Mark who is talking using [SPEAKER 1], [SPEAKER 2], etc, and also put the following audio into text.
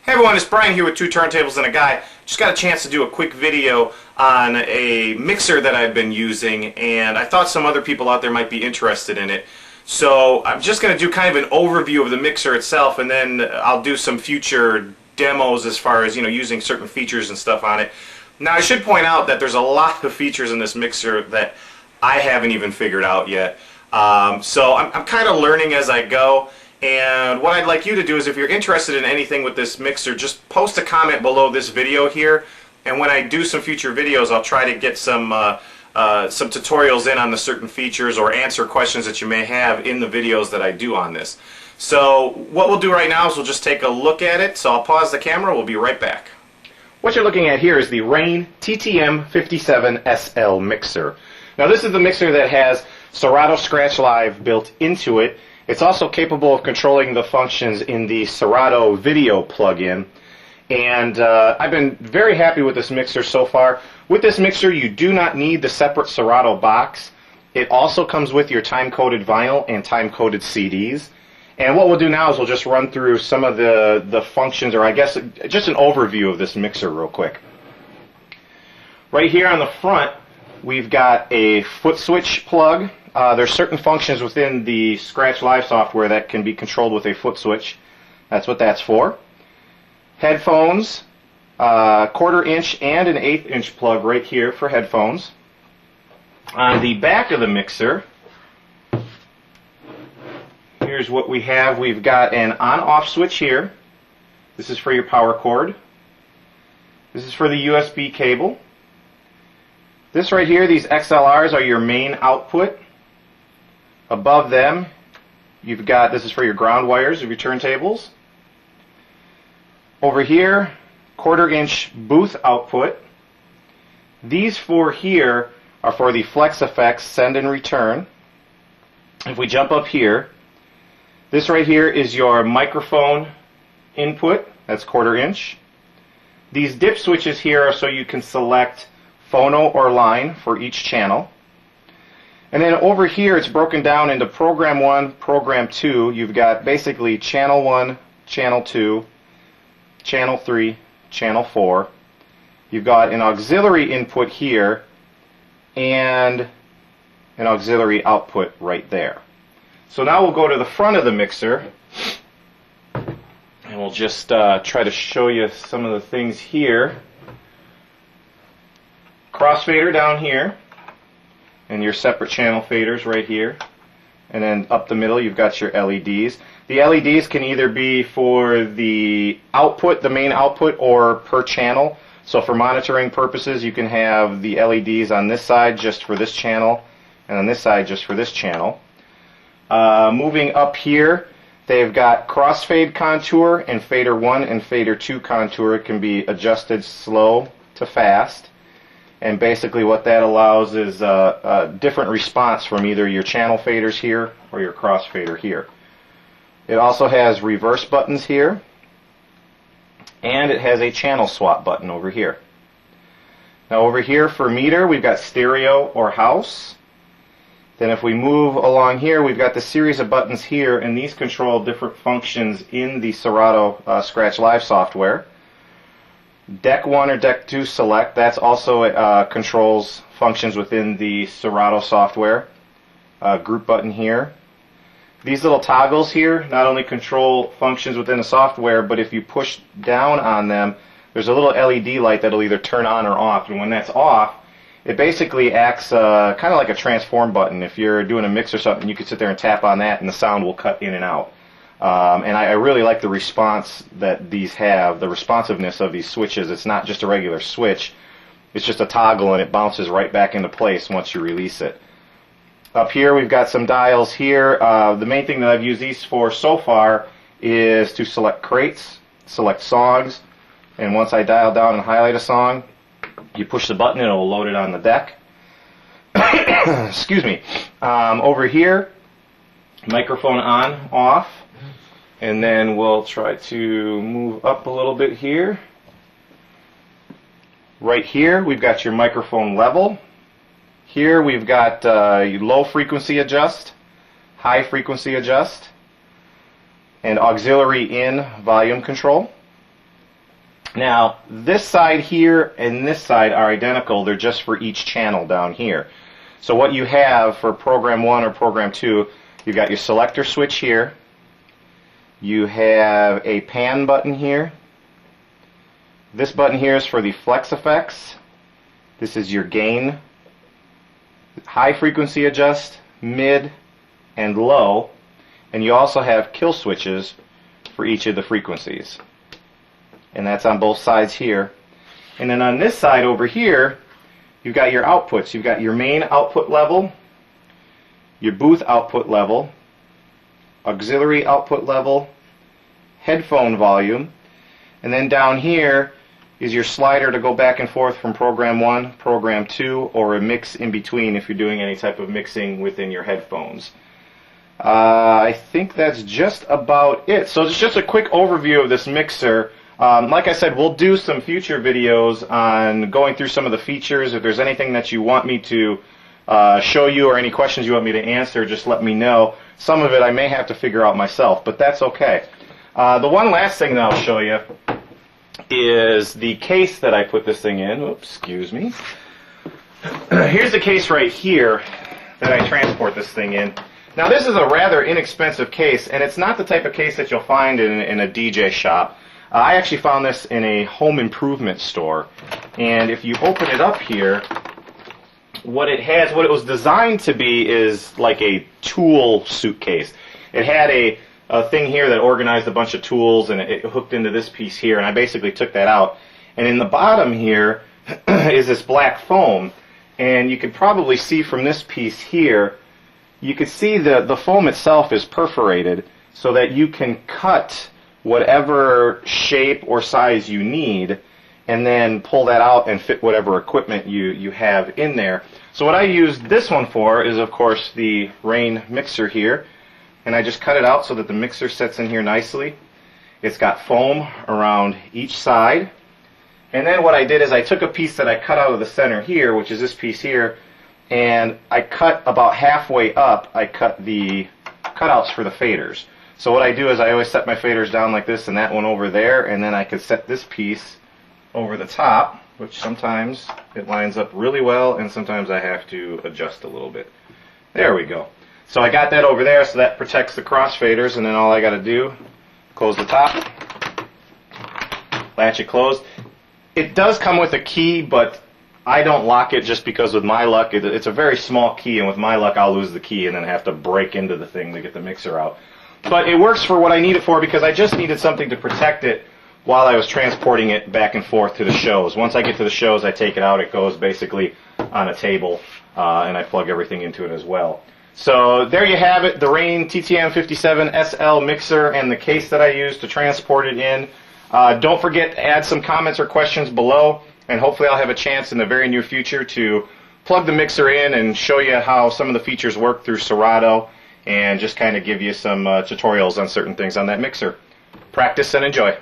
[SPEAKER 1] Hey everyone, it's Brian here with Two Turntables and a Guy. Just got a chance to do a quick video on a mixer that I've been using, and I thought some other people out there might be interested in it. So I'm just going to do kind of an overview of the mixer itself, and then I'll do some future demos as far as, using certain features and stuff on it. Now I should point out that there's a lot of features in this mixer that I haven't even figured out yet. So I'm kind of learning as I go. And what I'd like you to do is, if you're interested in anything with this mixer, just post a comment below this video here, and when I do some future videos, I'll try to get some tutorials in on the certain features or answer questions that you may have in the videos that I do on this. So what we'll do right now is we'll just take a look at it. So I'll pause the camera, we'll be right back. What you're looking at here is the Rane TTM57SL mixer. Now this is the mixer that has Serato Scratch Live built into it. It's also capable of controlling the functions in the Serato video plugin, and I've been very happy with this mixer so far. With this mixer, you do not need the separate Serato box. It also comes with your time-coded vinyl and time-coded CDs. And what we'll do now is we'll just run through some of the functions, or I guess just an overview of this mixer real quick. Right here on the front, we've got a foot switch plug. There's certain functions within the Scratch Live software that can be controlled with a foot switch. That's what that's for. Headphones, 1/4 inch and an 1/8 inch plug right here for headphones. On the back of the mixer, here's what we have. We've got an on-off switch here. This is for your power cord. This is for the USB cable. This right here, these XLRs are your main output. Above them, you've got, this is for your ground wires of your turntables. Over here, 1/4 inch booth output. These four here are for the flex effects, send and return. If we jump up here, this right here is your microphone input, that's 1/4 inch. These dip switches here are so you can select phono or line for each channel. And then over here it's broken down into program 1, program 2. You've got basically channel 1, channel 2, channel 3, channel 4. You've got an auxiliary input here and an auxiliary output right there. So now we'll go to the front of the mixer and we'll just try to show you some of the things here. Crossfader down here, and your separate channel faders right here, and then up the middle you've got your LEDs. The LEDs can either be for the output, the main output, or per channel. So for monitoring purposes you can have the LEDs on this side just for this channel, and on this side just for this channel. Moving up here, they've got crossfade contour and fader 1 and fader 2 contour. It can be adjusted slow to fast. And basically what that allows is a different response from either your channel faders here or your crossfader here. It also has reverse buttons here, and it has a channel swap button over here. Now over here for meter, we've got stereo or house. Then if we move along here, we've got the series of buttons here, and these control different functions in the Serato Scratch Live software. Deck 1 or Deck 2 select, that's also controls functions within the Serato software. Group button here. These little toggles here not only control functions within the software, but if you push down on them, there's a little LED light that'll either turn on or off, and when that's off, it basically acts kind of like a transform button. If you're doing a mix or something, you can sit there and tap on that and the sound will cut in and out. And I really like the response that these have, the responsiveness of these switches. It's not just a regular switch, it's just a toggle and it bounces right back into place once you release it. Up here we've got some dials here. The main thing that I've used these for so far is to select crates, select songs, and once I dial down and highlight a song, you push the button and it will load it on the deck. Excuse me. Over here, microphone on, off. And then we'll try to move up a little bit here. Right here we've got your microphone level. Here we've got low frequency adjust, high frequency adjust, and auxiliary in volume control. Now, this side here and this side are identical. They're just for each channel down here. So what you have for program 1 or program 2, you've got your selector switch here. You have a pan button here. This button here is for the flex effects. This is your gain, high frequency adjust, mid, and low. And you also have kill switches for each of the frequencies. And that's on both sides here. And then on this side over here, you've got your outputs. You've got your main output level, your booth output level, auxiliary output level, headphone volume, and then down here is your slider to go back and forth from program 1, program 2, or a mix in between if you're doing any type of mixing within your headphones. I think that's just about it. So it's just a quick overview of this mixer. Like I said, we'll do some future videos on going through some of the features. If there's anything that you want me to show you or any questions you want me to answer, just let me know. Some of it I may have to figure out myself, but that's okay. The one last thing that I'll show you is the case that I put this thing in. Oops, excuse me. Here's the case right here that I transport this thing in. Now this is a rather inexpensive case, and it's not the type of case that you'll find in a DJ shop. I actually found this in a home improvement store, and if you open it up here, what it was designed to be is like a tool suitcase. It had a thing here that organized a bunch of tools, and it hooked into this piece here, and I basically took that out. And in the bottom here is this black foam, and you could probably see from this piece here, you can see the foam itself is perforated so that you can cut whatever shape or size you need and then pull that out and fit whatever equipment you have in there. So what I used this one for is, of course, the Rane mixer here, and I just cut it out so that the mixer sits in here nicely. It's got foam around each side, and then what I did is I took a piece that I cut out of the center here, which is this piece here, and I cut about halfway up, I cut the cutouts for the faders. So what I do is I always set my faders down like this and that one over there, and then I could set this piece over the top, which sometimes it lines up really well and sometimes I have to adjust a little bit. There we go. So I got that over there, so that protects the crossfaders, and then all I got to do, close the top, latch it closed. It does come with a key, but I don't lock it just because with my luck, it's a very small key, and with my luck I'll lose the key and then have to break into the thing to get the mixer out. But it works for what I need it for because I just needed something to protect it while I was transporting it back and forth to the shows. Once I get to the shows, I take it out. It goes basically on a table, and I plug everything into it as well. So there you have it, the Rane TTM57SL mixer and the case that I used to transport it in. Don't forget to add some comments or questions below, and hopefully I'll have a chance in the very near future to plug the mixer in and show you how some of the features work through Serato and just kind of give you some tutorials on certain things on that mixer. Practice and enjoy.